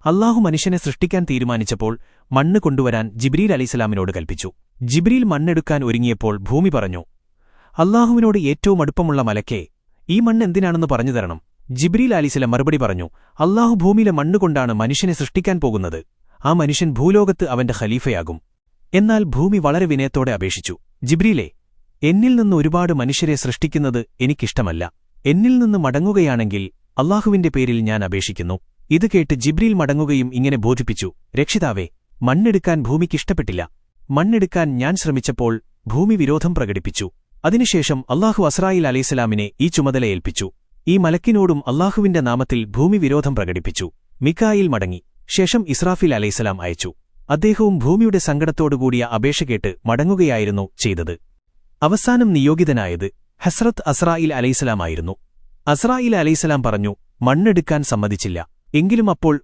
അല്ലാഹു മനുഷ്യനെ സൃഷ്ടിക്കാൻ തീരുമാനിച്ചപ്പോൾ മണ്ണ് കൊണ്ടുവരാൻ ജിബ്രീൽ അലൈഹിസ്സലാമിനോട് കൽപ്പിച്ചു. ജിബ്രീൽ മണ്ണെടുക്കാൻ ഒരുങ്ങിയപ്പോൾ ഭൂമി പറഞ്ഞു, അല്ലാഹുവിനോട് ഏറ്റവും അടുപ്പമുള്ള മലക്കേ, ഈ മണ്ണ് എന്തിനാണെന്ന് പറഞ്ഞു തരണം. ജിബ്രീൽ അലൈഹിസ്സലാം മറുപടി പറഞ്ഞു, അല്ലാഹു ഭൂമിയിലെ മണ്ണുകൊണ്ടാണ് മനുഷ്യനെ സൃഷ്ടിക്കാൻ പോകുന്നത്. ആ മനുഷ്യൻ ഭൂലോകത്ത് അവന്റെ ഖലീഫയാകും. എന്നാൽ ഭൂമി വളരെ വിനയത്തോടെ അപേക്ഷിച്ചു, ജിബ്രീലേ, എന്നിൽ നിന്ന് ഒരുപാട് മനുഷ്യരെ സൃഷ്ടിക്കുന്നത് എനിക്കിഷ്ടമല്ല. എന്നിൽ നിന്ന് മടങ്ങുകയാണെങ്കിൽ അല്ലാഹുവിന്റെ പേരിൽ ഞാൻ അപേക്ഷിക്കുന്നു. ഇത് കേട്ട് ജിബ്രീൽ മടങ്ങുകയും ഇങ്ങനെ ബോധിപ്പിച്ചു, രക്ഷിതാവേ, മണ്ണെടുക്കാൻ ഭൂമിക്കിഷ്ടപ്പെട്ടില്ല. മണ്ണെടുക്കാൻ ഞാൻ ശ്രമിച്ചപ്പോൾ ഭൂമി വിരോധം പ്രകടിപ്പിച്ചു. അതിനുശേഷം അല്ലാഹു അസ്രായീൽ അലൈഹിസ്സലാമിനെ ഈ ചുമതല ഏൽപ്പിച്ചു. ഈ മലക്കിനോടും അല്ലാഹുവിന്റെ നാമത്തിൽ ഭൂമി വിരോധം പ്രകടിപ്പിച്ചു. മികായിൽ മടങ്ങി. ശേഷം ഇസ്രാഫീൽ അലൈഹിസ്സലാം അയച്ചു. അദ്ദേഹവും ഭൂമിയുടെ സങ്കടത്തോടുകൂടിയ അപേക്ഷ കേട്ട് മടങ്ങുകയായിരുന്നു ചെയ്തത്. അവസാനം നിയോഗിതനായത് ഹസ്രത്ത് അസ്രായീൽ അലൈഹിസ്സലാമായിരുന്നു. അസ്രായീൽ അലൈഹിസ്സലാം പറഞ്ഞു, മണ്ണെടുക്കാൻ സമ്മതിച്ചില്ല. എങ്കിലും അപ്പോൾ